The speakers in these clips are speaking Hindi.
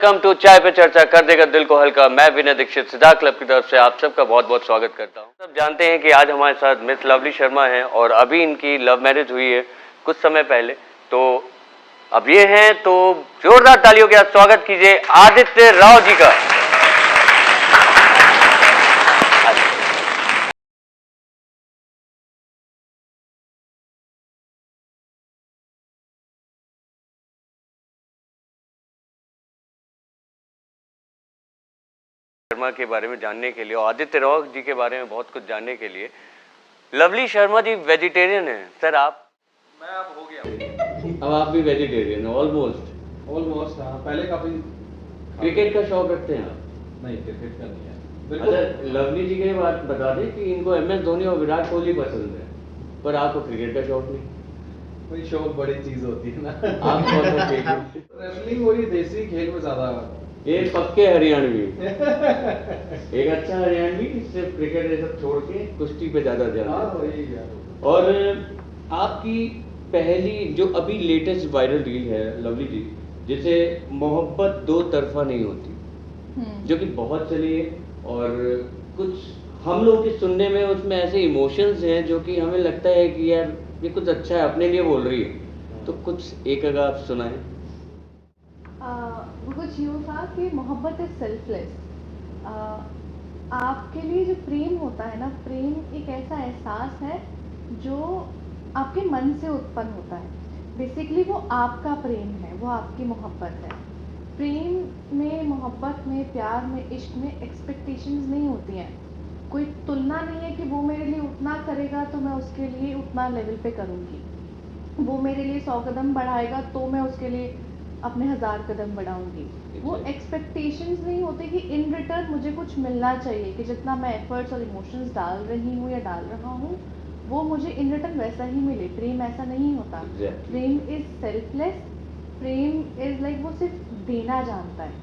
वेलकम टू चाय पे चर्चा कर देगा दिल को हल्का। मैं विनय दीक्षित सिद्धार्थ क्लब की तरफ से आप सबका बहुत बहुत स्वागत करता हूं। सब जानते हैं कि आज हमारे साथ मिस लवली शर्मा हैं और अभी इनकी लव मैरिज हुई है कुछ समय पहले। तो अब ये हैं, तो जोरदार तालियों के साथ स्वागत कीजिए आदित्य राव जी का। शर्मा के बारे में जानने के लिए और आदित्य राव जी के बारे में बहुत कुछ जानने के लिए। लवली शर्मा जी वेजिटेरियन हैं सर आप? मैं अब हो गया। अब आप भी वेजिटेरियन हो ऑलमोस्ट? हाँ, पहले काफी। क्रिकेट का शौक रखते हैं आप? नहीं, क्रिकेट का नहीं है अच्छा, लवली जी के बात बता दें कि इनको MS धोनी और विराट कोहली पसंद है, पर आपको क्रिकेट का शौक नहीं। कोई शौक बड़ी चीज होती है ना। आप कौन सा खेल? रेसलिंग वही देसी खेल में ज्यादा। ये पक्के हरियाणवी। एक अच्छा हरियाणवी सिर्फ क्रिकेट ये सब छोड़ के कुश्ती पे ज्यादा ध्यान देता है। और आपकी पहली जो अभी लेटेस्ट वायरल रील है लवली जी, जिसे मोहब्बत दो तरफा नहीं होती, जो कि बहुत चली है और कुछ हम लोग के सुनने में उसमें ऐसे इमोशंस हैं जो कि हमें लगता है कि यार ये कुछ अच्छा है, अपने लिए बोल रही है। तो कुछ एक अगर आप सुनाएं। वो कुछ यूँ था कि मोहब्बत इज सेल्फलेस। आपके लिए जो प्रेम होता है ना, प्रेम एक ऐसा एहसास है जो आपके मन से उत्पन्न होता है। बेसिकली वो आपका प्रेम है, वो आपकी मोहब्बत है। प्रेम में, मोहब्बत में, प्यार में, इश्क में एक्सपेक्टेशंस नहीं होती हैं। कोई तुलना नहीं है कि वो मेरे लिए उतना करेगा तो मैं उसके लिए उतना लेवल पे करूँगी, वो मेरे लिए 100 कदम बढ़ाएगा तो मैं उसके लिए अपने 1000 कदम बढ़ाऊंगी। वो एक्सपेक्टेशंस नहीं होते कि इन रिटर्न मुझे कुछ मिलना चाहिए, कि जितना मैं एफर्ट्स और इमोशंस डाल रही हूँ या डाल रहा हूँ वो मुझे इन रिटर्न वैसा ही मिले। प्रेम ऐसा नहीं होता। प्रेम इज सेल्फलेस। प्रेम इज लाइक वो सिर्फ देना जानता है,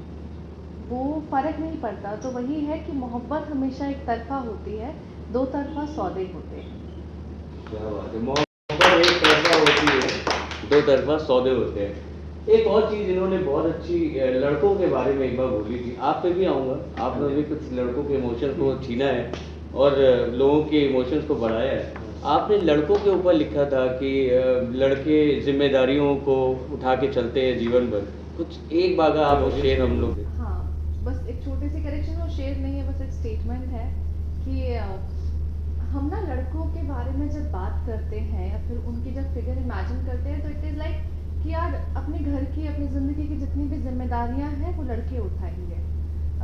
वो फर्क नहीं पड़ता। तो वही है कि मोहब्बत हमेशा एक तरफा होती है, दो तरफा सौदे होते हैं। क्या बात है, मोहब्बत एक तरफा होती है, दो तरफा सौदे होते हैं। एक और चीज इन्होंने बहुत अच्छी लड़कों के बारे में एक बार बोली थी, आप पे भी आऊँगा। आपने भी कुछ लड़कों के इमोशंस को छीना है और लोगों के इमोशंस को बढ़ाया है। आपने लड़कों के ऊपर लिखा था कि लड़के जिम्मेदारियों को उठा के चलते हैं जीवन भर। कुछ एक बार आप वो शेर हम लोग। हाँ, बस एक छोटी सी करेक्शन, वो शेर नहीं है, बस एक स्टेटमेंट है कि हम ना लड़कों के बारे में जब बात करते हैं या फिर उनकी जब फिगर इमेजिन करते हैं तो इट इज़ लाइक कि यार अपने घर की, अपनी ज़िंदगी की जितनी भी जिम्मेदारियां हैं वो लड़के उठाएंगे।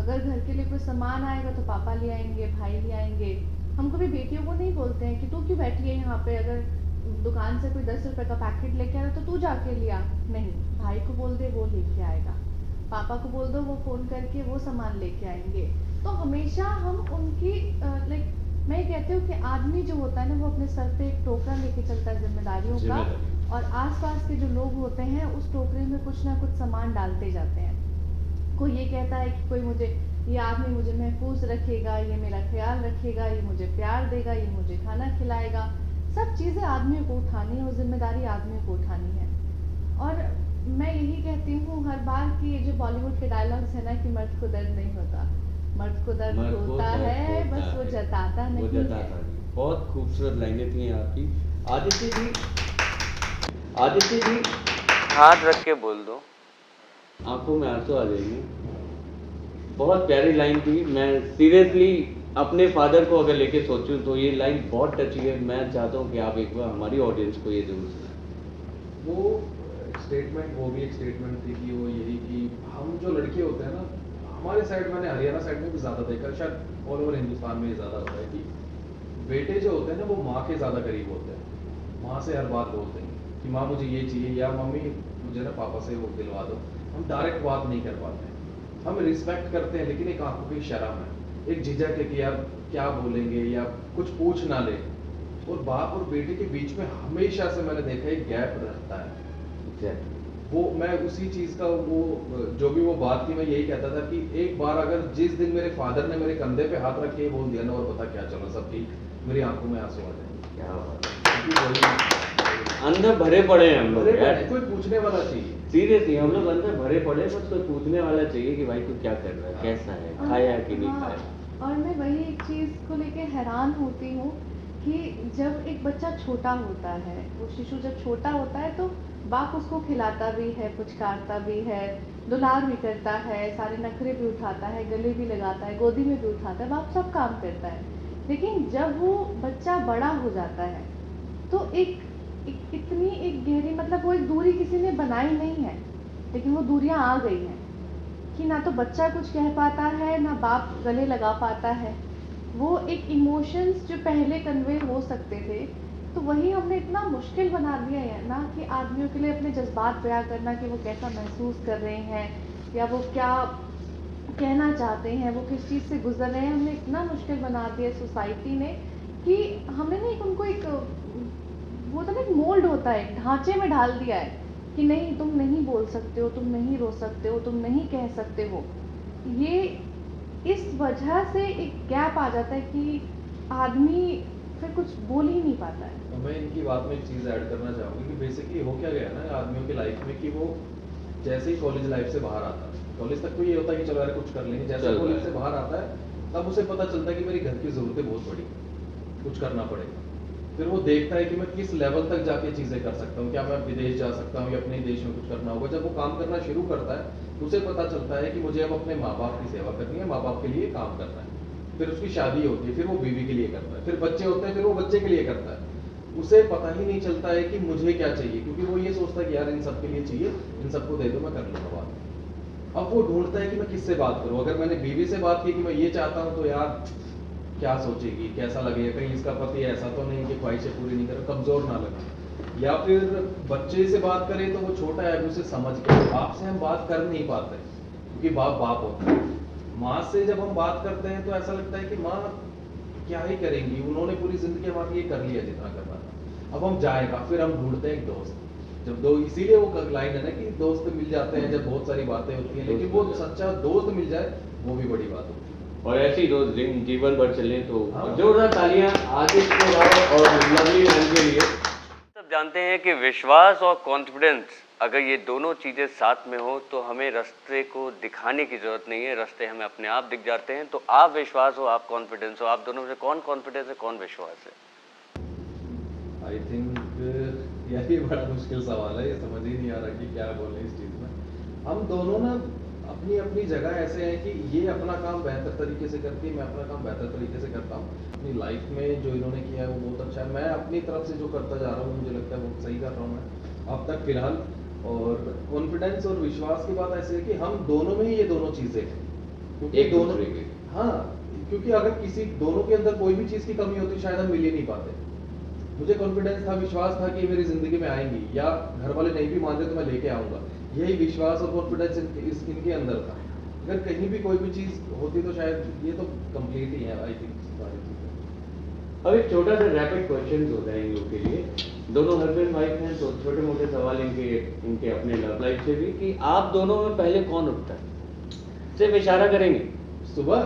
अगर घर के लिए कोई सामान आएगा तो पापा ले आएंगे, भाई ले आएंगे। हम कभी बेटियों को नहीं बोलते हैं कि तू क्यों बैठी है यहाँ पे, अगर दुकान से कोई 10 रुपए का पैकेट लेके आ रहा तो तू जाके लिया। नहीं, भाई को बोल दे वो लेके आएगा, पापा को बोल दो वो फ़ोन करके वो सामान लेके आएंगे। तो हमेशा हम उनकी लाइक, मैं ये कहती हूँ कि आदमी जो होता है ना वो अपने सर पे एक टोकरा लेके चलता है जिम्मेदारियों का, और आसपास के जो लोग होते हैं उस टोकरे में कुछ ना कुछ सामान डालते जाते हैं। कोई ये कहता है कि कोई मुझे, ये आदमी मुझे महफूज रखेगा, ये मेरा ख्याल रखेगा, ये मुझे प्यार देगा, ये मुझे खाना खिलाएगा। सब चीज़ें आदमियों को उठानी है, वो जिम्मेदारी आदमियों को उठानी है। और मैं यही कहती हूँ हर बार कि ये जो बॉलीवुड के डायलॉग्स है ना कि मर्द को दर्द नहीं होता, मर्द को दर्द होता है, बस वो जताता नहीं है। बहुत खूबसूरत लाइनें थी आपकी। आदित्य जी हाथ रख के बोल दो, आंखों में आंसू आ जाएंगे। बहुत प्यारी लाइन थी। मैं सीरियसली अपने फादर को अगर लेके सोचूं तो ये लाइन बहुत टची है। मैं चाहता हूँ कि आप एक बार हमारी ऑडियंस को ये जरूर सुनाएं। वो स्टेटमेंट, वो भी एक स्टेटमेंट थी कि वो यही कि हम जो लड़के होते हैं ना, हमारे साइड, मैंने हरियाणा साइड में भी ज़्यादा देखा, शायद ऑल ओवर हिंदुस्तान में ज़्यादा होता है कि बेटे जो होते हैं ना वो माँ के ज़्यादा करीब होते हैं। माँ से हर बात बोलते हैं कि माँ मुझे ये चाहिए, या मम्मी मुझे ना पापा से वो दिलवा दो। हम डायरेक्ट बात नहीं कर पाते हैं। हम रिस्पेक्ट करते हैं लेकिन एक आंखों की शर्म है, एक झिझक है कि यार क्या बोलेंगे या कुछ पूछ ना ले। और बाप और बेटे के बीच में हमेशा से मैंने देखा एक गैप रहता है। वो मैं उसी चीज़ का, वो जो भी वो बात थी, मैं यही कहता था कि एक बार अगर जिस दिन मेरे फादर ने मेरे कंधे पे हाथ रख के बोल दिया ना, और पता क्या, चलो सब ठीक, मेरी आंखों में आंसू आ जाएंगे। क्या बात है। अंदर भरे पड़े हैं हम लोग अरे यार, कोई पूछने वाला चाहिए। सीरियसली हम लोग अंदर भरे पड़े, बस कोई पूछने वाला चाहिए कि भाई तू क्या कर रहा है, कैसा है, खाया कि नहीं हाँ, खाया। और मैं वही एक चीज़ को लेके हैरान होती हूँ कि जब एक बच्चा छोटा होता है, वो शिशु जब छोटा होता है तो बाप उसको खिलाता भी है, पुचकारता भी है, दुलार भी करता है, सारे नखरे भी उठाता है, गले भी लगाता है, गोदी में भी उठाता है, बाप सब काम करता है। लेकिन जब वो बच्चा बड़ा हो जाता है तो इतनी एक गहरी, मतलब वो एक दूरी किसी ने बनाई नहीं है, लेकिन वो दूरियां आ गई हैं कि ना तो बच्चा कुछ कह पाता है, ना बाप गले लगा पाता है। वो एक इमोशंस जो पहले कन्वे हो सकते थे, तो वही हमने इतना मुश्किल बना दिया है ना कि आदमियों के लिए अपने जज्बात बयां करना कि वो कैसा महसूस कर रहे हैं या वो क्या कहना चाहते हैं, वो किस चीज़ से गुजर रहे हैं, हमने इतना मुश्किल बना दिया सोसाइटी ने कि हमने ना एक उनको एक वो होता है ना, एक मोल्ड होता है, एक ढांचे में डाल दिया है कि नहीं तुम नहीं बोल सकते हो, तुम नहीं रो सकते हो, तुम नहीं कह सकते हो। ये इस वजह से एक गैप आ जाता है कि आदमी फिर कुछ बोल ही नहीं पाता है। तो मैं इनकी बात में एक चीज़ ऐड करना चाहूँगी कि बेसिकली हो क्या गया ना आदमियों की लाइफ में कि वो जैसे ही कॉलेज लाइफ से बाहर आता है, कॉलेज तक तो ये होता है कि चलो यार कुछ कर लेंगे, जैसे चल कॉलेज रहा से है। बाहर आता है तब उसे पता चलता है कि मेरी घर की ज़रूरतें बहुत बड़ी हैं, कुछ करना पड़ेगा। फिर वो देखता है कि मैं किस लेवल तक जाके चीज़ें कर सकता हूँ, क्या मैं विदेश जा सकता हूँ या अपने देश में कुछ करना होगा। जब वो काम करना शुरू करता है तो उसे पता चलता है कि मुझे अब अपने माँ बाप की सेवा करनी है, माँ बाप के लिए काम करना है। फिर उसकी शादी होती है, फिर वो बीवी के लिए करता है, फिर बच्चे होते हैं, फिर वो बच्चे के लिए करता है। उसे पता ही नहीं चलता है कि मुझे क्या चाहिए, क्योंकि वो ये सोचता है कि यार इन सब के लिए चाहिए, इन सबको दे दो, मैं कर लूँगा बात। अब वो ढूंढता है कि मैं किससे बात करूं। अगर मैंने बीवी से बात की कि मैं ये चाहता हूं तो यार क्या सोचेगी, कैसा लगेगा, कहीं इसका पति ऐसा तो नहीं कि ख्वाहिशें पूरी नहीं करे, कमजोर ना लगे। या फिर बच्चे से बात करें तो वो छोटा है, अभी उसे समझ के, बाप से हम बात कर नहीं पाते क्योंकि बाप बाप होता है। माँ से जब हम बात करते हैं तो ऐसा लगता है कि माँ क्या ही करेंगी, उन्होंने पूरी जिंदगी हमारे लिए कर लिया जितना करना था, अब हम जाएगा। फिर हम ढूंढते हैं एक दोस्त, जब दो, इसीलिए वो लाइन है ना कि दोस्त मिल जाते हैं जब बहुत सारी बातें होती हैं, लेकिन वो सच्चा दोस्त मिल जाए वो भी बड़ी बात होती है। और ऐसे ही दोस्त जीवन भर चले तो हाँ। जोरदार तालियां आदित्य को और लवली मैम के लिए। सब जानते हैं कि विश्वास और कॉन्फिडेंस अगर ये दोनों चीज़ें साथ में हो तो हमें रास्ते को दिखाने की ज़रूरत नहीं है, रास्ते हमें अपने आप दिख जाते हैं। तो आप विश्वास हो, आप कॉन्फिडेंस हो, आप दोनों में से कौन कॉन्फिडेंस है, कौन विश्वास है? आई थिंक यही बड़ा मुश्किल सवाल है, ये समझ ही नहीं आ रहा कि क्या बोलें इस चीज़ में। हम दोनों ना अपनी अपनी जगह ऐसे हैं कि ये अपना काम बेहतर तरीके से करती है, मैं अपना काम बेहतर तरीके से करता हूँ। अपनी लाइफ में जो इन्होंने किया है वो बहुत अच्छा है, मैं अपनी तरफ से जो करता जा रहा हूँ मुझे लगता है वो सही कर रहा हूँ मैं अब तक फिलहाल। और कॉन्फिडेंस और विश्वास की बात ऐसी है कि हम दोनों में ही ये दोनों चीज़ें हैं, क्योंकि एक दोनों, दूसरे के। हाँ, क्योंकि अगर किसी दोनों के अंदर कोई भी चीज़ की कमी होती शायद हम मिल ही नहीं पाते। मुझे कॉन्फिडेंस था, विश्वास था कि ये मेरी जिंदगी में आएंगी, या घर वाले नहीं भी मान रहे तो मैं लेके आऊंगा। यही विश्वास और कॉन्फिडेंस इनके अंदर था। अगर कहीं भी कोई भी चीज होती तो शायद ये तो कंप्लीट ही है आई थिंक सारी चीजें। अब एक छोटा सा रैपिड क्वेश्चन होता है इन लोग के लिए, दोनों हस्बैंड वाइफ हैं तो छोटे मोटे सवाल इनके अपने लव लाइफ से भी, कि आप दोनों में पहले कौन उठता है? सिर्फ इशारा करेंगे। सुबह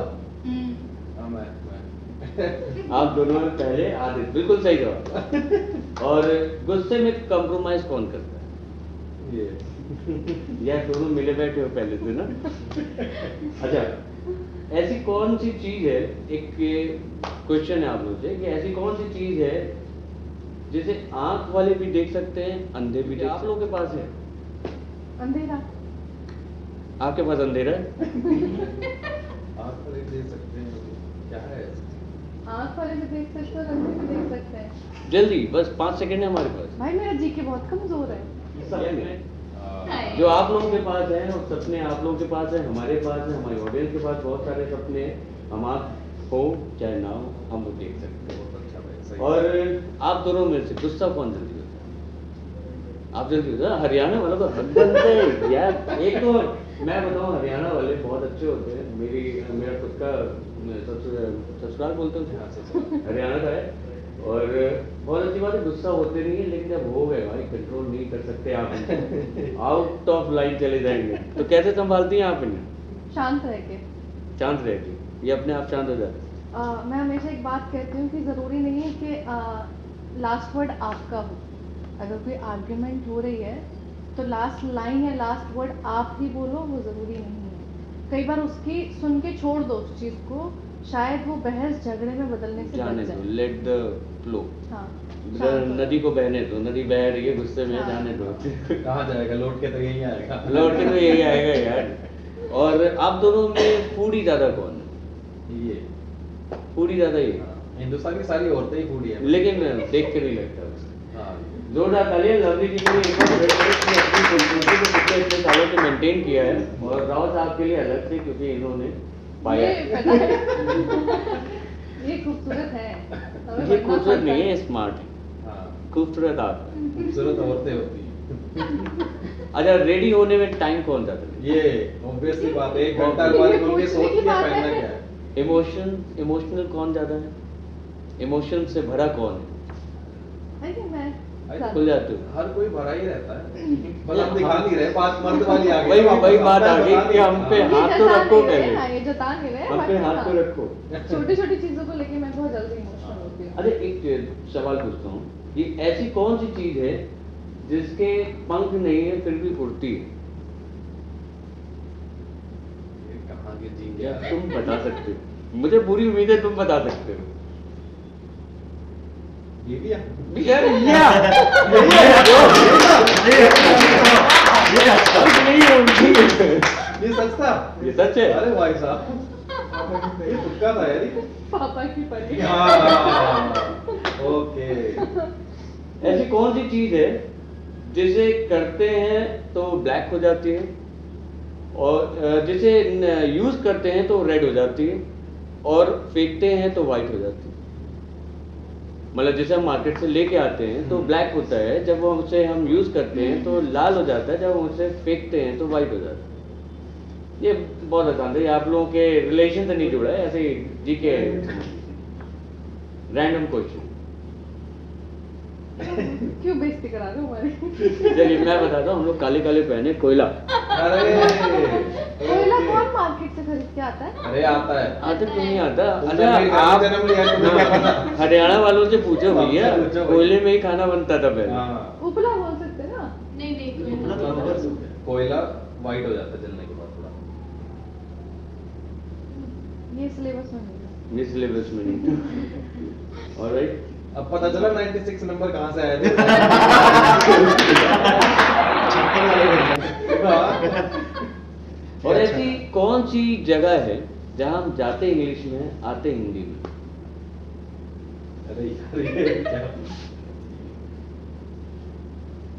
हाँ मैं आप दोनों में पहले आदित्य, बिल्कुल सही जवाब। और गुस्से में कंप्रोमाइज कौन करता है? ये यार दोनों मिले बैठे हो पहले से ना। अच्छा, ऐसी कौन सी चीज है, एक क्वेश्चन है आप लोग से, कि ऐसी कौन सी चीज है जिसे आंख वाले भी देख सकते हैं, अंधे भी देख, आप लोगों के पास है? अंधेरा। आपके पास अंधेरा है? आँख पर एक दे सकते हैं, क्या है? आँख वाले भी देख सकते हैं और अंधे भी देख सकते हैं। जल्दी, बस 5 सेकंड है हमारे पास। भाई मेरा जीके बहुत कमजोर है। जो आप लोगों के पास है और सपने आप लोगों के पास है, हमारे पास है, हमारे ऑडियंस के पास बहुत सारे सपने हैं। हम आप हो चाहे ना हो, हम वो देख सकते हैं। बहुत अच्छा भाई, सही। और आप दोनों में से गुस्सा कौन जल्दी होता है? आप जल्दी होता है? हरियाणा वालों का हद बनते हैं यार। एक तो मैं बताऊं, हरियाणा वाले बहुत अच्छे होते हैं। मेरा खुद का ससुराल बोलते हैं, हरियाणा का है। और बहुत अच्छी बात है, गुस्सा होते नहीं है, लेकिन जब हो गए भाई कंट्रोल नहीं कर सकते आप, आउट ऑफ लाइन चले जाएंगे। तो कैसे संभालती हैं आप इन्हें? शांत रह के। शांत रहेगी, ये अपने आप शांत हो जाते हैं। मैं हमेशा एक बात कहती हूँ कि ज़रूरी नहीं है कि लास्ट वर्ड आपका हो, अगर कोई आर्ग्यूमेंट हो रही है तो लास्ट लाइन या लास्ट वर्ड आप ही बोलो, वो ज़रूरी नहीं है। कई बार उसकी सुन के छोड़ दो उस चीज़ को, शायद वो बहस झगड़े में बदलने से जाने बच दो, जाए। Let the flow. हाँ, शांत हो नदी को बहने दो, नदी बह रही है गुस्से में, हाँ। जाने दो। कहाँ जाएगा, लौट के तो यही आएगा। लौट के तो यही आएगा यार। और आप दोनों में फूडी ज्यादा कौन है? ये फूडी ज्यादा ही है। हाँ, हिंदुस्तान की सारी औरतें ही फूडी है। लेकिन देख के नहीं लगता। हाँ, जोरदार तालियां लवली जी के लिए। एक बार अपनी खूबसूरती को पिछले इतने सालों से मेंटेन किया है, और राव साहब के लिए अलग से, क्योंकि इन्होंने पाया। ये पता है ये खूबसूरत है, हमें ये बनना खूबसूरत पड़ता नहीं है। है, स्मार्ट है। हाँ, खूबसूरत आप है। खूबसूरत औरतें होती हैं। अच्छा, रेडी होने में टाइम कौन जाता है? ये ऑब्वियसली बात है, 1 घंटा बाद ये खोल के पूछने सोच की लिया बात पहनना है। क्या है। इमोशनल कौन ज्यादा है? इमोशन से भरा कौन है? है कि मैं ज़्यादा- खुल जाते हो? हर कोई भरा ही रहता है, पर हम दिखा नहीं रहे। बात मर्द वाली आ गई। वही बात आ गई कि हम पे ये हाथ तो जता रखो नहीं रहे, पहले। हाँ, ये जता नहीं रहे, हम but पे हाथ हाँ, तो रखो। छोटी छोटी चीजों को लेके मैं बहुत जल्दी इमोशनल होती हूँ। अरे एक सवाल पूछता हूँ, ये ऐसी कौन सी चीज है जिसके पंख नहीं है फिर भी उड़ती है? ये कहाँ के जी या गया। तुम बता सकते हो? मुझे पूरी उम्मीद है तुम बता सकते हो। ये भी है। यार पंख नहीं है उनकी। ये सच था। ये सच है। अरे भाई साहब, ये तुक्का था यार ये। पापा की परी। हाँ, ओके। ऐसी कौन सी चीज है जिसे करते हैं तो ब्लैक हो जाती है, और जिसे यूज करते हैं तो रेड हो जाती है, और फेंकते हैं तो वाइट हो जाती है? मतलब जैसे हम मार्केट से लेके आते हैं तो ब्लैक होता है, जब वो उसे हम यूज करते हैं तो लाल हो जाता है, जब हम उसे फेंकते हैं तो वाइट हो जाता है। ये बहुत आसान है, ये आप लोगों के रिलेशन से नहीं जुड़ा है, ऐसे ही जी के रैंडम क्वेश्चन। क्यों बेइज्जती करा रहे हो हमारी? चलिए मैं बताता हूँ, हम लोग काले काले पहने कोयला। अरे कोयला कौन मार्केट से खरीद के आता है? अरे आता है। आते क्यों नहीं आता? तुमने अच्छा मेरे घर में आप जन्म लिया है, तुम्हें क्या पता? हरियाणा वालों से पूछो भैया, हमसे पूछो भाई। कोयले में ही खाना बनता था पहले। हाँ, उपला बोल सकते हैं ना? कोयला वाइट हो जाता है जलने के बाद थोड़ा। ये सिलेबस में नहीं है। ये सिलेबस में नहीं था। ऑलराइट, अब पता चला 96 नंबर कहाँ से आए थे। और ऐसी कौन सी जगह है जहाँ हम जाते इंग्लिश में आते हिंदी में? अरे यार, ये क्या?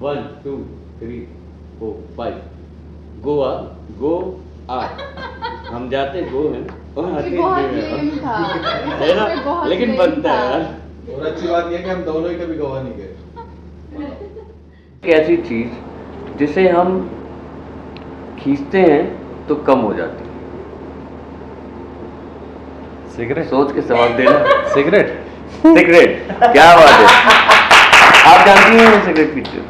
1 2 3 4 5 गोवा, गो आ। हम जाते गो हैं और आते ये बहुत हिंदी में लेम था। है ना? इसमें बहुत लेकिन लेम बनता है था। यार। और अच्छी बात यह है कि हम दोनों ही कभी गोवा नहीं गए। एक ऐसी चीज जिसे हम खींचते हैं तो कम हो जाती है। सिगरेट। सोच के जवाब देना। सिगरेट। सिगरेट, क्या बात है। आप जानती हैं सिगरेट पीते हो?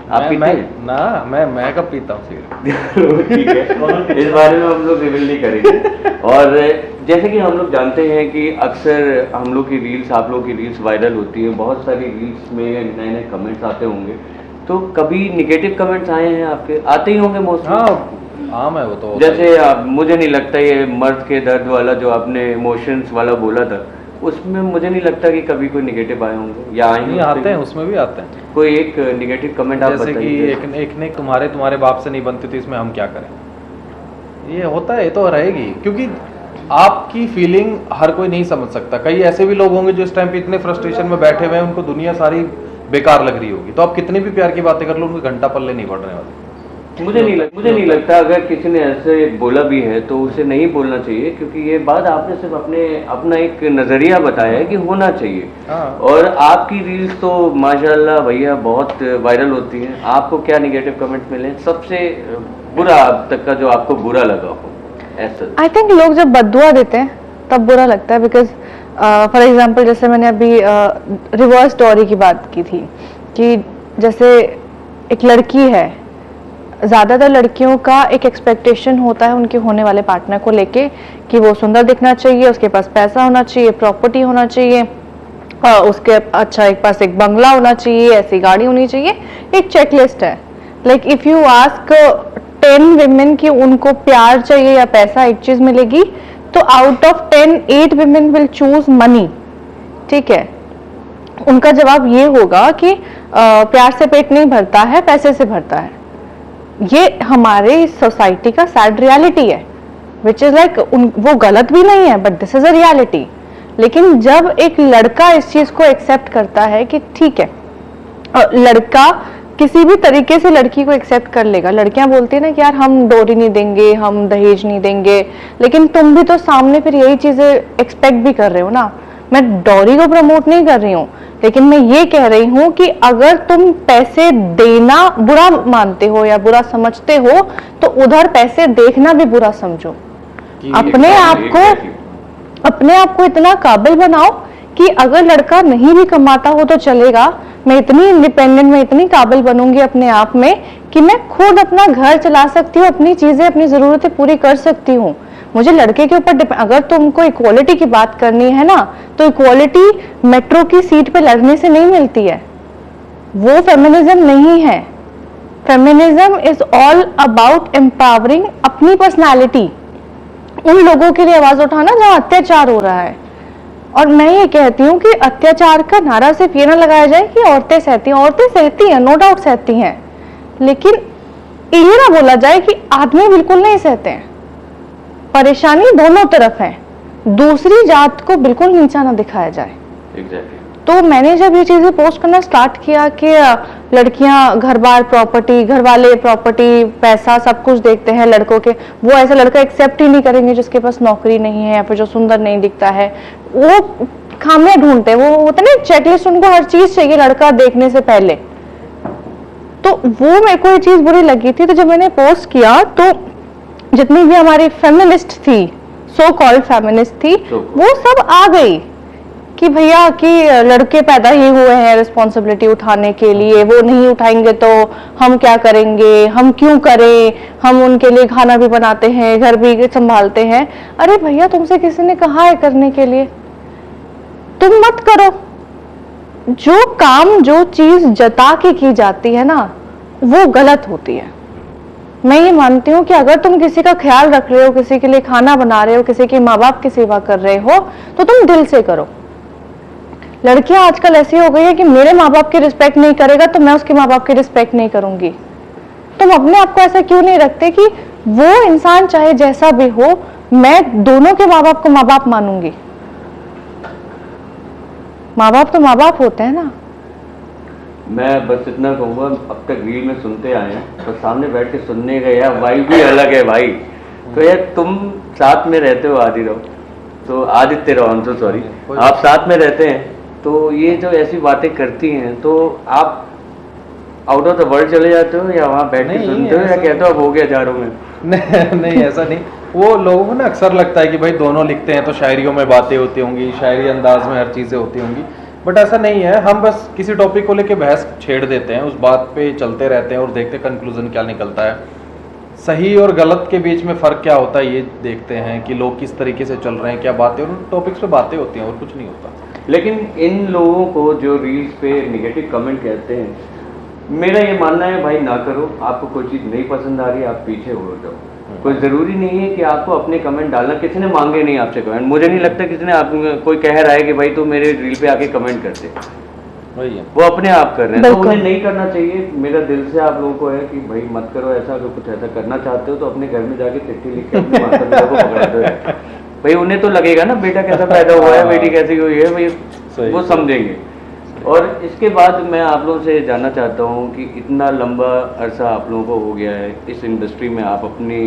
आप पीते हैं? ना, मैं कब पीता हूँ सिगरेट। ठीक है, इस बारे में हम लोग रिवील नहीं करेंगे। और जैसे कि हम लोग जानते हैं कि अक्सर हम लोग की रील्स, आप लोग की रील्स वायरल होती है, बहुत सारी रील्स में नए नए कमेंट्स आते होंगे, तो कभी निगेटिव कमेंट्स आए हैं आपके? आते ही होंगे मोस्टली। हाँ, आम है वो तो। होता जैसे मुझे नहीं लगता ये मर्द के दर्द वाला जो आपने इमोशंस वाला बोला था, उसमें मुझे नहीं लगता कि कभी कोई निगेटिव आए होंगे या आएंगे। नहीं, आते हैं, उसमें भी आते हैं। कोई एक निगेटिव कमेंट आप जैसे कि बताइए। एक ने तुम्हारे बाप से नहीं बनती थी, इसमें हम क्या करें। ये होता है, ये तो रहेगी, क्योंकि आपकी फीलिंग हर कोई नहीं समझ सकता। कई ऐसे भी लोग होंगे जो इस टाइम पे इतने फ्रस्ट्रेशन में बैठे हुए हैं, उनको दुनिया सारी बेकार लग रही होगी, तो आप कितनी भी प्यार की बातें कर लो, उनके घंटा पल्ले नहीं पड़ने वाले। मुझे नहीं लगता अगर किसी ने ऐसे बोला भी है तो उसे नहीं बोलना चाहिए, क्योंकि ये बात आपने सिर्फ अपना एक नजरिया बताया है कि होना चाहिए। हाँ। और आपकी रील्स तो माशाल्लाह भैया बहुत वायरल होती हैं। आपको क्या निगेटिव कमेंट मिले? सबसे बुरा अब तक का जो आपको बुरा लगा हो ऐसा? आई थिंक लोग जब बद्दुआ देते हैं तब बुरा लगता है, बिकॉज फॉर एग्जाम्पल जैसे मैंने अभी रिवर्स स्टोरी की बात की थी कि जैसे एक लड़की है, ज़्यादातर लड़कियों का एक एक्सपेक्टेशन होता है उनके होने वाले पार्टनर को लेके कि वो सुंदर दिखना चाहिए, उसके पास पैसा होना चाहिए, प्रॉपर्टी होना चाहिए, उसके अच्छा एक पास एक बंगला होना चाहिए, ऐसी गाड़ी होनी चाहिए, एक चेकलिस्ट है। Like if you ask 10 women कि उनको प्यार चाहिए या पैसा एक चीज मिलेगी, तो out of 10 8 women will choose money. ठीक है, उनका जवाब ये होगा कि प्यार से पेट नहीं भरता है, पैसे से भरता है। ये हमारे सोसाइटी का सैड रियलिटी है, विच इज लाइक वो गलत भी नहीं है, but this is a reality. लेकिन जब एक लड़का इस चीज को एक्सेप्ट करता है कि ठीक है, लड़का किसी भी तरीके से लड़की को एक्सेप्ट कर लेगा। लड़कियां बोलती है ना कि यार हम डोरी नहीं देंगे, हम दहेज नहीं देंगे, लेकिन तुम भी तो सामने फिर यही चीजें एक्सपेक्ट भी कर रहे हो ना। मैं डोरी को प्रमोट नहीं कर रही हूँ, लेकिन मैं ये कह रही हूँ कि अगर तुम पैसे देना बुरा मानते हो या बुरा समझते हो, तो उधर पैसे देखना भी बुरा समझो। अपने आप को इतना काबिल बनाओ कि अगर लड़का नहीं भी कमाता हो तो चलेगा, मैं इतनी इंडिपेंडेंट, मैं इतनी काबिल बनूंगी अपने आप में कि मैं खुद अपना घर चला सकती हूँ, अपनी चीजें, अपनी जरूरतें पूरी कर सकती हूँ। मुझे लड़के के ऊपर अगर तुमको इक्वालिटी की बात करनी है ना, तो इक्वालिटी मेट्रो की सीट पे लड़ने से नहीं मिलती है, वो फेमिनिज्म नहीं है। Feminism is all about empowering अपनी पर्सनालिटी, उन लोगों के लिए आवाज उठाना जहां अत्याचार हो रहा है। और मैं ये कहती हूँ कि अत्याचार का नारा सिर्फ ये ना लगाया जाए कि औरतें सहती हैं, औरतें सहती हैं, नो डाउट सहती हैं, लेकिन ये ना बोला जाए कि आदमी बिल्कुल नहीं सहते हैं। परेशानी दोनों तरफ है, दूसरी जात को बिल्कुल नीचा ना दिखाया जाए। Exactly. तो मैंने जब ये चीजें पोस्ट करना स्टार्ट किया कि लड़कियां घर बार प्रॉपर्टी, घर वाले प्रॉपर्टी, पैसा सब कुछ देखते हैं लड़कों के, वो ऐसा लड़का एक्सेप्ट ही नहीं करेंगे जिसके पास नौकरी नहीं है या फिर जो सुंदर नहीं दिखता है, वो खामियां ढूंढते हैं, वो होता है ना चेकलिस्ट, उनको हर चीज चाहिए लड़का देखने से पहले। तो वो मेरे को ये चीज बुरी लगी थी। तो जब मैंने पोस्ट किया तो जितनी भी हमारी फेमिनिस्ट थी, सो कॉल्ड फेमिनिस्ट थी, वो सब आ गई कि भैया कि लड़के पैदा ही हुए हैं रिस्पॉन्सिबिलिटी उठाने के लिए, वो नहीं उठाएंगे तो हम क्या करेंगे, हम क्यों करें, हम उनके लिए खाना भी बनाते हैं, घर भी संभालते हैं। अरे भैया, तुमसे किसी ने कहा है करने के लिए? तुम मत करो। जो काम, जो चीज जता के की जाती है ना, वो गलत होती है। मैं ये मानती हूँ कि अगर तुम किसी का ख्याल रख रहे हो, किसी के लिए खाना बना रहे हो, किसी के माँ बाप की सेवा कर रहे हो, तो तुम दिल से करो। लड़कियां आजकल ऐसी हो गई है कि मेरे माँ बाप की रिस्पेक्ट नहीं करेगा तो मैं उसके माँ बाप की रिस्पेक्ट नहीं करूंगी। तुम अपने आप को ऐसा क्यों नहीं रखते कि वो इंसान चाहे जैसा भी हो, मैं दोनों के माँ बाप को माँ बाप मानूंगी। माँ बाप तो माँ बाप होते हैं ना। मैं बस इतना कहूँगा, अब तक रील में सुनते आए हैं, तो सामने बैठ के सुनने का यार वाइब भी अलग है भाई। तो यार तुम साथ में रहते हो, आदित्य रहो, सॉरी, आप साथ में रहते हैं, तो ये जो ऐसी बातें करती हैं, तो आप आउट ऑफ द वर्ल्ड चले जाते हो या वहाँ बैठ के सुनते हो या कहते हो अब हो गया जा रहा हूँ मैं? नहीं ऐसा नहीं। वो लोगों को ना अक्सर लगता है कि भाई दोनों लिखते हैं तो शायरियों में बातें होती होंगी, शायरी अंदाज में हर चीज़ें होती होंगी, बट ऐसा नहीं है। हम बस किसी टॉपिक को लेके बहस छेड़ देते हैं, उस बात पे चलते रहते हैं और देखते हैं कंक्लूजन क्या निकलता है। सही और गलत के बीच में फ़र्क क्या होता है ये देखते हैं कि लोग किस तरीके से चल रहे हैं, क्या बातें, और उन टॉपिक्स पे बातें होती हैं और कुछ नहीं होता। लेकिन इन लोगों को जो रील्स पे नेगेटिव कमेंट कहते हैं, मेरा ये मानना है भाई ना करो। आपको कोई चीज़ नहीं पसंद आ रही है, आप पीछे हो जाओ। कोई ज़रूरी नहीं है कि आपको अपने कमेंट डालना, किसी ने मांगे नहीं आपसे कमेंट। मुझे नहीं लगता किसी ने कोई कह रहा है कि भाई तो मेरे रील पे आके कमेंट करते, वही है, वो अपने आप कर रहे हैं, तो उन्हें नहीं करना चाहिए। मेरा दिल से आप लोगों को है कि भाई मत करो ऐसा। अगर कुछ ऐसा करना चाहते हो तो अपने घर में जाके चिट्ठी लिख के अपने माता पिता को पकड़ा दो भाई, उन्हें तो लगेगा ना बेटा कैसा पैदा हुआ है, बेटी कैसी हुई है भाई, वो समझेंगे। और इसके बाद मैं आप लोगों से जानना चाहता हूँ कि इतना लंबा अरसा आप लोगों को हो गया है इस इंडस्ट्री में, आप अपनी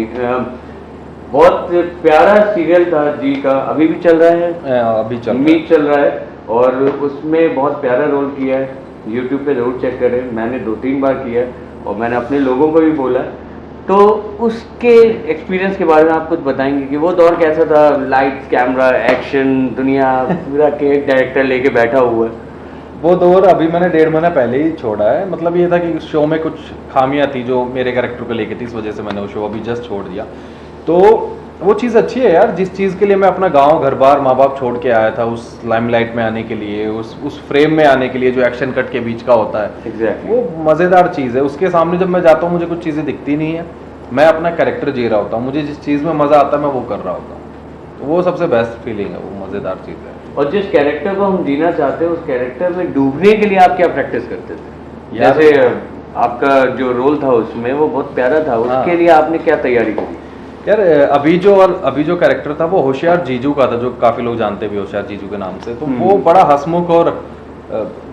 बहुत प्यारा सीरियल था जी का, अभी भी चल रहा है, अभी मीट चल रहा है, और उसमें बहुत प्यारा रोल किया है। यूट्यूब पे जरूर चेक करें, मैंने 2-3 बार किया है और मैंने अपने लोगों को भी बोला। तो उसके एक्सपीरियंस के बारे में आप कुछ बताएंगे कि वो दौर कैसा था? लाइट्स, कैमरा, एक्शन, दुनिया पूरा के एक डायरेक्टर लेके बैठा हुआ है। वो दौर अभी मैंने 1.5 महीना पहले ही छोड़ा है। मतलब ये था कि शो में कुछ खामियां थी जो मेरे कैरेक्टर को लेके थी, इस वजह से मैंने वो शो अभी जस्ट छोड़ दिया। तो वो चीज़ अच्छी है यार, जिस चीज़ के लिए मैं अपना गांव घर बार माँ बाप छोड़ के आया था, उस लाइमलाइट में आने के लिए, उस फ्रेम में आने के लिए जो एक्शन कट के बीच का होता है, Exactly. वो मज़ेदार चीज़ है। उसके सामने जब मैं जाता हूँ मुझे कुछ चीज़ें दिखती नहीं है, मैं अपना कैरेक्टर जी रहा होता हूँ, मुझे जिस चीज़ में मज़ा आता है मैं वो कर रहा होता हूँ, तो वो सबसे बेस्ट फीलिंग है, वो मज़ेदार चीज़ है। और जिस कैरेक्टर को हम जीना चाहते हैं उस कैरेक्टर में डूबने के लिए आप क्या प्रैक्टिस करते थे? यार- जैसे आपका जो रोल था उसमें वो बहुत प्यारा था, हाँ। उसके लिए आपने क्या तैयारी करी? यार अभी जो कैरेक्टर था वो होशियार जीजू का था, जो काफ़ी लोग जानते भी होशियार जीजू के नाम से। तो वो बड़ा हंसमुख और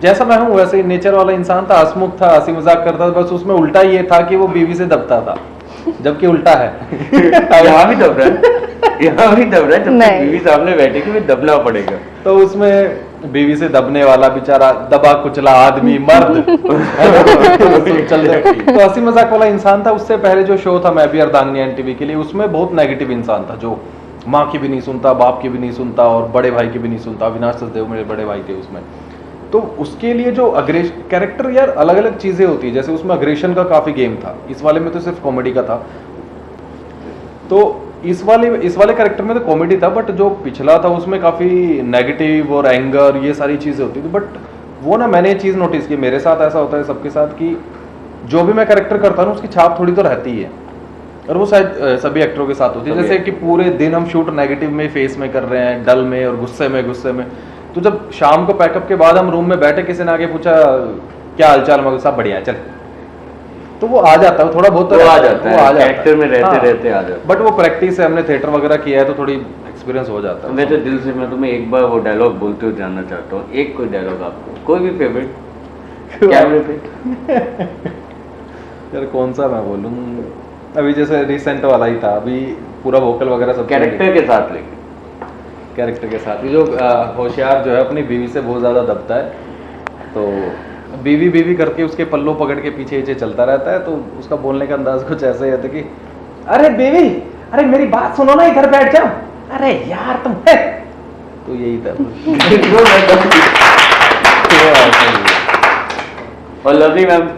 जैसा मैं हूँ वैसे नेचर वाला इंसान था, हंसमुख था, हंसी मजाक करता था। बस उसमें उल्टा ये था कि वो बीवी से दबता था, जबकि उल्टा है। यहाँ भी दब रहा है, यहाँ भी दब रहा है, जब तक नहीं। बीवी सामने बैठे कि मैं दबना पड़ेगा। तो उसमें बीवी से दबने वाला बेचारा दबा कुचला आदमी मर्द चल रहे, तो हंसी मजाक वाला इंसान था। उससे पहले जो शो था मैं भी अर्धांगिनी एनटीवी के लिए, उसमें बहुत नेगेटिव इंसान था, जो माँ की भी नहीं सुनता, बाप की भी नहीं सुनता और बड़े भाई की भी नहीं सुनता। अविनाश सचदेव मेरे बड़े भाई थे उसमें। तो उसके लिए जो कैरेक्टर यार अलग अलग चीजें होती है, जैसे उसमें अग्रेशन का काफी गेम था, इस वाले में तो सिर्फ कॉमेडी का था। तो इस वाले कैरेक्टर में तो कॉमेडी था, बट जो पिछला था उसमें काफी नेगेटिव और एंगर ये सारी चीजें होती थी। बट वो ना मैंने ये चीज नोटिस की, मेरे साथ ऐसा होता है सबके साथ कि जो भी मैं कैरेक्टर करता हूँ उसकी छाप थोड़ी तो रहती है, और वो शायद सभी एक्टरों के साथ होती है। जैसे कि पूरे दिन हम शूट नेगेटिव में फेस में कर रहे हैं, डल में और गुस्से में, तो जब शाम को पैकअप के बाद हम रूम में बैठे, किसी ने आके पूछा क्या हालचाल, मगर सब बढ़िया है चल, तो वो आ जाता है, थोड़ा बहुत तो वो आ रहता जाता वो है, आ जाता कैरेक्टर में रहते हाँ। रहते आ जाता है। बट वो प्रैक्टिस है, हमने थिएटर वगैरह किया है तो थोड़ी एक्सपीरियंस हो जाता है। मैं तो दिल से मैं तुम्हें एक बार वो डायलॉग बोलते हुए जानना चाहता हूँ, एक कोई डायलॉग आपको, कोई भी फेवरेट कैमरे पे। यार कौन सा मैं बोलूँ, अभी जैसे रिसेंट वाला ही था, अभी पूरा वोकल वगैरह सब कैरेक्टर के साथ लेके। कैरेक्टर के साथ ही जो होशियार जो है अपनी बीवी से बहुत ज़्यादा दबता है, तो बीवी करके उसके पल्लों पकड़ के पीछे चलता रहता है। तो उसका बोलने का अंदाज कुछ ऐसे ही है कि अरे बीवी, अरे मेरी बात सुनो ना, इधर बैठ जाओ, अरे यार तुम है, तो यही था। और लवली मैम,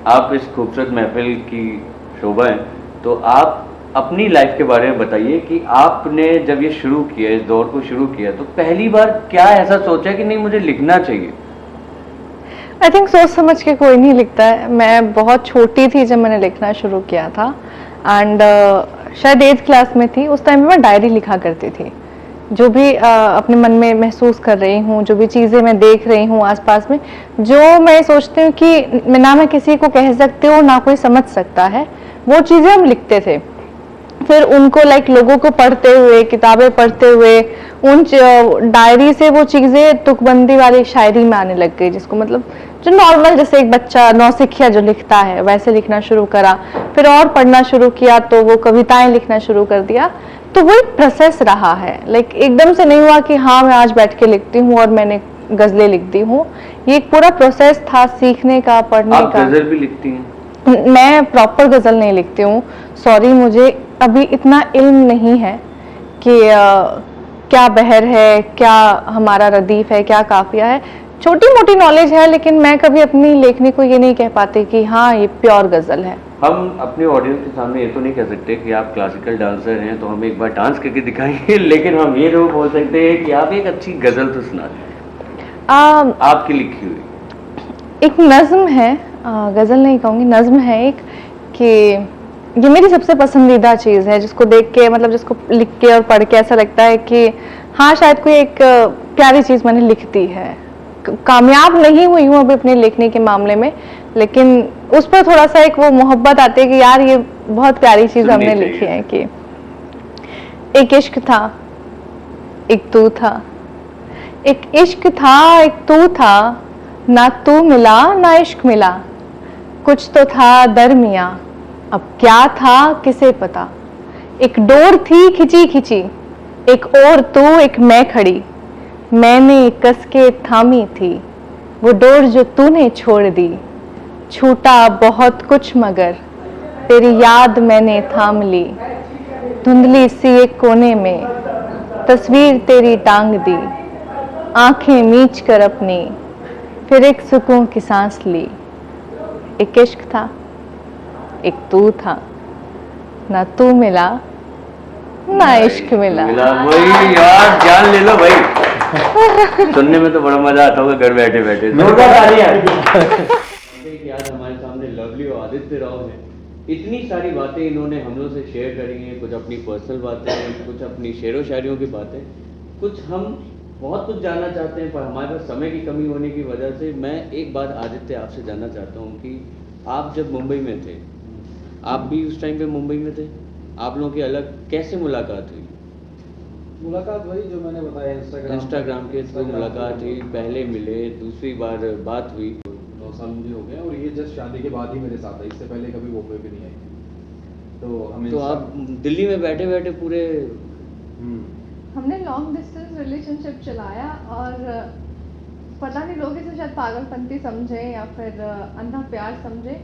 आप इस खूबसूरत महफिल की शोभा हैं, तो आप अपनी लाइफ के बारे में बताइए कि आपने जब ये शुरू किया, इस दौर को शुरू किया, तो पहली बार क्या ऐसा सोचा कि नहीं मुझे लिखना चाहिए? आई थिंक सोच समझ के कोई नहीं लिखता है। मैं बहुत छोटी थी जब मैंने लिखना शुरू किया था, एंड शायद 8th क्लास में थी। उस टाइम में मैं डायरी लिखा करती थी, जो भी अपने मन में महसूस कर रही हूँ, जो भी चीज़ें मैं देख रही हूँ आसपास में, जो मैं सोचती हूँ कि ना मैं किसी को कह सकती हूँ ना कोई समझ सकता है, वो चीज़ें हम लिखते थे। फिर उनको लोगों को पढ़ते हुए, किताबें पढ़ते हुए, उन डायरी से वो चीज़ें तुकबंदी वाली शायरी में आने लग गई, जिसको मतलब जो नॉर्मल जैसे एक बच्चा नौसिखिया जो लिखता है वैसे लिखना शुरू करा। फिर और पढ़ना शुरू किया तो वो कविताएं लिखना शुरू कर दिया। तो वो एक प्रोसेस रहा है, एकदम से नहीं हुआ कि हाँ मैं आज बैठ के लिखती हूँ और मैंने गज़लें लिख दी हूँ। ये एक पूरा प्रोसेस था सीखने का, पढ़ने आप का। गजल भी लिखती हैं? मैं प्रॉपर गज़ल नहीं लिखती हूँ, सॉरी, मुझे अभी इतना इल्म नहीं है कि क्या बहर है, क्या हमारा रदीफ है, क्या काफिया है। छोटी मोटी नॉलेज है, लेकिन मैं कभी अपनी लेखनी को ये नहीं कह पाती कि हाँ ये प्योर गज़ल है। हम अपने ऑडियंस के सामने ये तो नहीं कह सकते कि आप क्लासिकल डांसर हैं तो हमें एक बार डांस करके दिखाइए, लेकिन हम ये जरूर बोल सकते हैं कि आप एक अच्छी गज़ल तो सुना दें, आपकी लिखी हुई। एक नज़्म है, गज़ल नहीं कहूँगी, नज़्म है एक, कि ये मेरी सबसे पसंदीदा चीज़ है, जिसको देख के मतलब जिसको लिख के और पढ़ के ऐसा लगता है कि हाँ शायद कोई एक प्यारी चीज़ मैंने लिख दी है। कामयाब नहीं हुई हूँ अभी अपने लिखने के मामले में, लेकिन उस पर थोड़ा सा एक वो मोहब्बत आती है कि यार ये बहुत प्यारी चीज़ हमने लिखी है। कि एक इश्क था, एक तू था, एक इश्क था, एक तू था, ना तू मिला ना इश्क मिला, कुछ तो था दरमिया, अब क्या था किसे पता। एक डोर थी खिंची खिंची, एक और तू एक मैं खड़ी, मैंने कस के थामी थी, वो डोर जो तूने छोड़ दी। छूटा बहुत कुछ मगर तेरी याद मैंने थाम ली, धुंधली सी एक कोने में तस्वीर तेरी टांग दी, आंखें मीच कर अपनी फिर एक सुकून की सांस ली। एक इश्क था, एक तू था, ना तू मिला ना इश्क मिला वही यार, जान ले लो भाई। सुनने में तो बड़ा मजा आता होगा घर बैठे बैठे। जोरदार तालियां। आज हमारे सामने लवली और आदित्य राव है। इतनी सारी बातें इन्होंने हम लोग से शेयर करी हैं, कुछ अपनी पर्सनल बातें, कुछ अपनी शेरो शायरियों की बातें, कुछ हम बहुत कुछ जानना चाहते हैं, पर हमारे पास समय की कमी होने की वजह से मैं एक बात आदित्य आपसे जानना चाहता हूँ कि आप जब मुंबई में थे, आप भी उस टाइम पे मुंबई में थे, आप लोगों की अलग कैसे मुलाकात हुई? मुलाकात वही जो मैंने बताया, इंस्टाग्राम के थ्रू मुलाकात हुई, पहले मिले, दूसरी बार बात हुई। 9 साल मुझे हो गए और ये जस्ट शादी के बाद ही मेरे साथ है, इससे पहले कभी मुंबई भी नहीं आई थी। तो हम तो आप दिल्ली में बैठे बैठे पूरे हमने लॉन्ग डिस्टेंस रिलेशनशिप चलाया और पता नहीं लोग इसे शायद पागलपंती समझे या फिर अंधा प्यार समझे।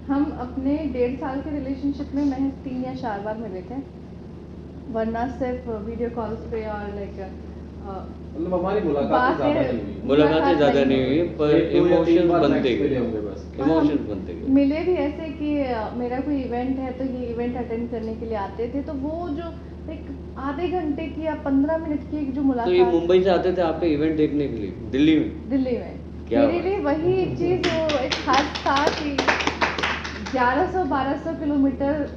हम अपने 1.5 साल के रिलेशनशिप में महज 3 या 4 बार मिले थे, वरना सिर्फ वीडियो कॉल्स पे और मतलब हमारी मुलाकात ज़्यादा नहीं हुई। मुलाकातें ज़्यादा नहीं हुई, पर एक दो या तीन इमोशंस बार बनते next गए, मिले होंगे बस। इमोशंस बनते गए। मिले भी ऐसे कि मेरा कोई इवेंट है तो ये इवेंट अटेंड करने के लिए आते थे, तो वो जो एक आधे घंटे की या 15 मिनट की एक जो तो ये मुलाकात मुंबई से आते थे आपके इवेंट देखने के लिए दिल्ली में? दिल्ली में, क्या मेरे बात। लिए वही एक चीज़ वो एक खास था कि 1100-1200 किलोमीटर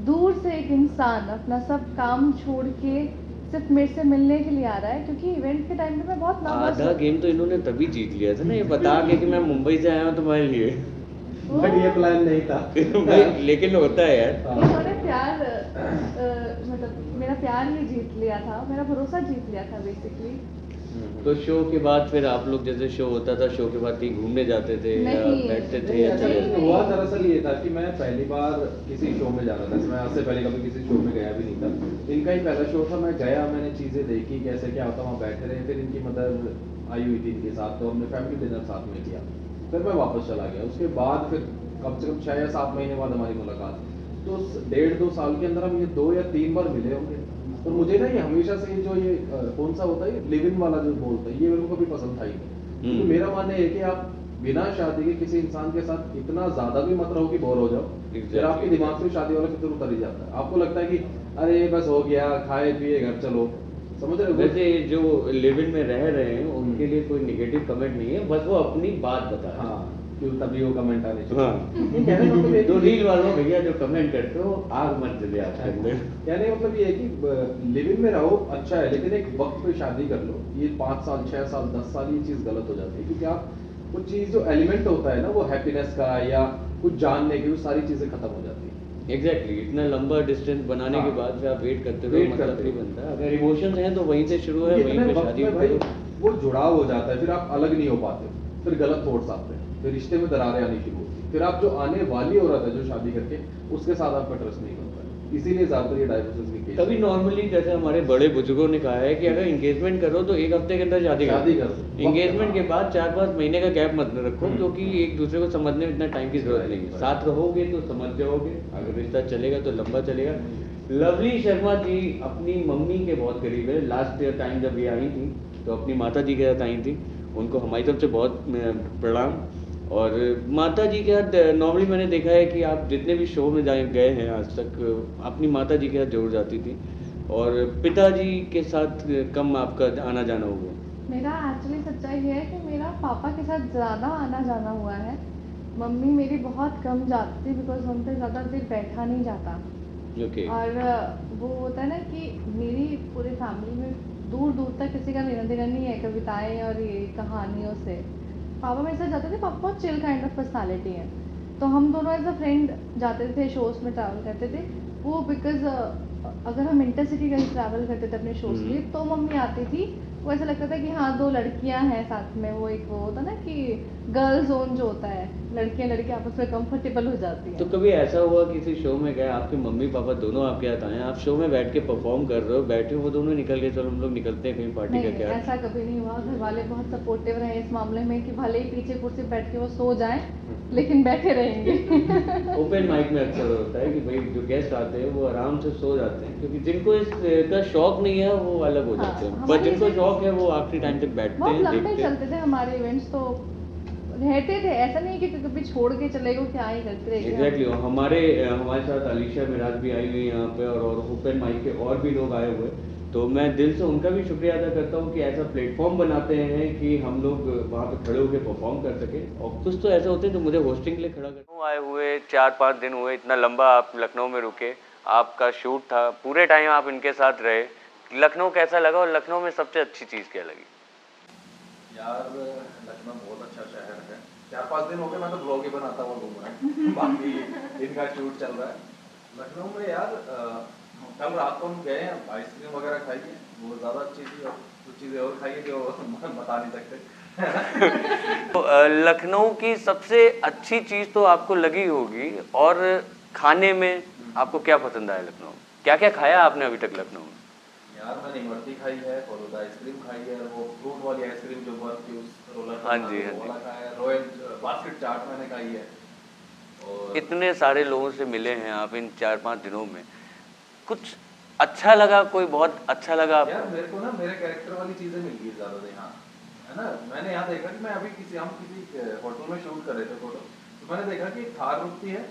दूर से एक इंसान अपना सब काम छोड़ के सिर्फ मेरे से मिलने के लिए आ रहा है, क्योंकि इवेंट के टाइम पे मैं बहुत नर्वस आधा गेम तो इन्होंने तभी जीत लिया था ना, ये बता के कि मैं मुंबई से आया हूँ तुम्हारे लिए। बट ये प्लान नहीं था। लेकिन होता है यार। उन्होंने प्यार मतलब मेरा प्यार ही जीत लिया था, मेरा भरोसा जीत लिया था बेसिकली। तो शो के बाद फिर आप लोग जैसे शो होता था, शो के बाद कहीं घूमने जाते थे या नहीं। बैठते थे नहीं, या ऐसा चले कुछ नहीं हुआ। दरअसल ये था कि मैं पहली बार किसी शो में जा रहा था, मैं आज से पहले कभी किसी शो में गया भी नहीं था। इनका ही पहला शो था, मैं गया, मैंने चीज़ें देखी कैसे क्या होता, वहाँ बैठे रहे। फिर इनकी मदर आई हुई थी इनके साथ, तो हमने फैमिली डिनर साथ में किया। फिर मैं वापस चला गया। उसके बाद फिर कम से कम 6 या 7 महीने बाद हमारी मुलाकात। तो 1.5-2 साल के अंदर हम ये 2 या 3 बार मिले होंगे। और मुझे ना ये हमेशा से जो ये कौन सा होता है लिव इन वाला जो बोलते हैं, ये मेरे को कभी पसंद था ही नहीं। क्योंकि मेरा मानना है कि आप बिना शादी के किसी इंसान के साथ इतना ज्यादा भी मत रहो कि बोर हो जाओ। फिर आपके दिमाग से शादी वाला फिर उतर ही जाता है। आपको लगता है कि अरे बस हो गया, खाए पिए घर चलो, समझ रहे हो? वैसे जो लिव इन में रह रहे हैं उनके लिए कोई नेगेटिव कमेंट नहीं है, बस वो अपनी बात बता रहे हैं। हाँ, क्यों तभी वो कमेंट आने चाहिए। हाँ। ये कहने का मतलब ये तो कि- रील वालों भैया जो कमेंट करते हो आग मत जले आपके अंदर। कहने का मतलब ये है कि लिव इन में रहो अच्छा है, लेकिन एक वक्त पे शादी कर लो। ये 5 साल 6 साल 10 साल ये चीज़ गलत हो जाती है, क्योंकि आप कुछ चीज़ जो एलिमेंट होता है ना वो हैप्पीनेस का या कुछ जानने की, वो सारी चीज़ें खत्म हो जाती है। एग्जैक्टली इतना लंबा डिस्टेंस बनाने के बाद फिर आप वेट करते हो, Wait मतलब करते नहीं हो। बनता। अगर इमोशंस हैं तो वहीं से शुरू है, वहीं इतने पे वक्त शादी में भाई करो। वो जुड़ाव हो जाता है, फिर आप अलग नहीं हो पाते, फिर गलत थॉट्स आते हैं, फिर रिश्ते में दरारें आनी शुरू होती है, फिर आप जो आने वाली औरत है जो शादी करके उसके साथ आपका ट्रस्ट नहीं बनता है। इसीलिए ज्यादातर ये डाइवोर्सेस की केस तभी नॉर्मली जैसे हमारे बड़े बुजुर्गों ने कहा है कि अगर एंगेजमेंट करो तो 1 हफ्ते के अंदर शादी शादी करो। करो। एंगेजमेंट के बाद 4-5 महीने का गैप मत रखो, क्योंकि एक दूसरे को समझने में इतना टाइम की जरूरत नहीं है। साथ रहोगे तो समझ जाओगे, अगर रिश्ता चलेगा तो लंबा चलेगा। लवली शर्मा जी अपनी मम्मी के बहुत करीब है। लास्ट टाइम जब ये आई थी तो अपनी माता जी के साथ आई थी, उनको हमारी तरफ से बहुत प्रणाम। और माता जी के साथ नॉर्मली मैंने देखा है कि आप जितने भी शो में गए हैं आज तक, अपनी माता जी के साथ जरूर जाती थी, और पिताजी के साथ कम आपका आना जाना हो गया। मेरा एक्चुअली सच्चाई ये है कि मेरा पापा के साथ ज़्यादा आना जाना हुआ है। मम्मी मेरी बहुत कम जाती थी, बिकॉज उनसे ज़्यादा देर बैठा नहीं जाता। ओके। और वो होता है ना कि मेरी पूरी फैमिली में दूर दूर तक किसी का लेना देना नहीं है कविताएं और ये कहानियों से। पापा मेरे साथ जाते थे, पापा बहुत चिल काइंड ऑफ पर्सनालिटी है, तो हम दोनों एज अ फ्रेंड जाते थे, शोज़ में ट्रैवल करते थे। वो बिकॉज अगर हम इंटरसिटी कहीं ट्रैवल करते थे अपने शोज़ के लिए, तो मम्मी आती थी। वो ऐसा लगता था कि हाँ 2 लड़कियां हैं साथ में, वो एक वो होता ना कि गर्ल जोन जो होता है, लड़कियां लड़के आपस में कंफर्टेबल हो जाती हैं। तो कभी ऐसा हुआ किसी शो में गए, आपके मम्मी पापा दोनों आपके साथ आए, आप शो में बैठ के परफॉर्म कर रहे हो, बैठे हो, वो दोनों निकल गए चलो हम लोग निकलते हैं कहीं पार्टी का नहीं, क्या? ऐसा कभी नहीं हुआ। घर वाले बहुत सपोर्टिव रहे इस मामले में कि भले ही पीछे कुर्सी बैठ के वो सो जाएं, लेकिन बैठे रहेंगे। ओपन माइक में अक्सर होता है कि भाई जो गेस्ट आते हैं वो आराम से सो जाते हैं, क्योंकि जिनको इसका शौक नहीं है वो अलग हो जाते हैं, हाँ, पर हमारे जिनको इवेंट्स शौक है वो आखिरी टाइम तक बैठते बहुत हैं, लंबे देखते हैं। चलते थे हमारे इवेंट्स, तो रहते थे, ऐसा नहीं कि कभी छोड़ के चले गए, क्या ही करते रहे। एग्जैक्टली हमारे साथ अलीशा मिराज भी आई हुई है यहाँ पे, और ओपन माइक के और भी लोग आए हुए हैं। तो मैं दिल से उनका भी शुक्रिया अदा करता हूँ कि ऐसा प्लेटफॉर्म बनाते हैं कि हम लोग वहाँ पे खड़े होकर परफॉर्म कर सकें। और कुछ तो ऐसे होते हैं जो मुझे होस्टिंग के लिए खड़ा कर आए हुए 4-5 दिन हुए, इतना लंबा आप लखनऊ में रुके, आपका शूट था, पूरे टाइम आप इनके साथ रहे। लखनऊ कैसा लगा और लखनऊ में सबसे अच्छी चीज़ क्या लगी? यार लखनऊ बहुत अच्छा शहर है। 4-5 दिन हो गए मैं तो ब्लॉग ही बनाता हुआ घूम रहा है। बाकी इनका शूट चल रहा है लखनऊ में। यार कल रात को हम गए हैं, आइसक्रीम वगैरह खाई है, वो ज़्यादा अच्छी थी, और कुछ चीज़ें और खाई है जो बता नहीं सकते। तो लखनऊ की सबसे अच्छी चीज़ तो आपको लगी होगी, और खाने में आपको क्या पसंद आया लखनऊ में? क्या क्या खाया आपने अभी तक लखनऊ में? यार मैंने इमरती खाई है, फलूदा आइसक्रीम खाई है, वो फ्रूट वाली आइसक्रीम जो बर्फ की उस रोलर हाँ जी, हाँ वाला खाया है, रॉयल बास्केट चाट मैंने खाई है। और इतने सारे लोगों से मिले हैं आप इन 4-5 दिनों में, कुछ अच्छा लगा? कोई बहुत अच्छा लगा आपको? यार मेरे को ना मेरे कैरेक्टर वाली चीजें मिल गई ज्यादा यहाँ, है ना। मैंने यहाँ देखा कि मैं अभी हम किसी होटल में शूट कर रहे थे फोटो, तो मैंने देखा कि एक थार रुकती है,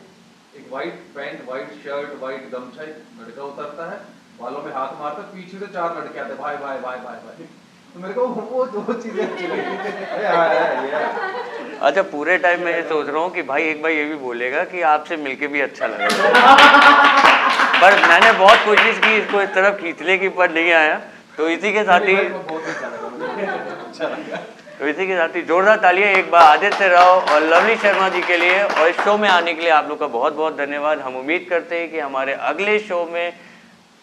एक white pant, white shirt, white गमछा, एक लड़का उतरता है, बालों में हाथ मारता, पीछे से 4 लड़के आते, भाई भाई भाई भाई भाई। तो मेरे को वो दो चीजें अच्छी लगी। अच्छा, पूरे टाइम मैं ये सोच रहा हूँ कि भाई एक बार ये भी बोलेगा कि आपसे मिलके भी अच्छा लगा। पर मैंने बहुत कोशिश की इसको इस तरफ खींचने की, पर नहीं आया। तो इसी के साथ ही जोरदार तालियां एक बार आदित्य राव और लवली शर्मा जी के लिए, और इस शो में आने के लिए आप लोग का बहुत बहुत धन्यवाद। हम उम्मीद करते हैं कि हमारे अगले शो में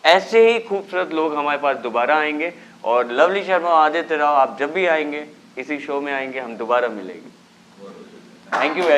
ऐसे ही खूबसूरत लोग हमारे पास दोबारा आएंगे, और लवली शर्मा और आदित्य राव आप जब भी आएंगे इसी शो में आएंगे, हम दोबारा मिलेंगे। Thank you very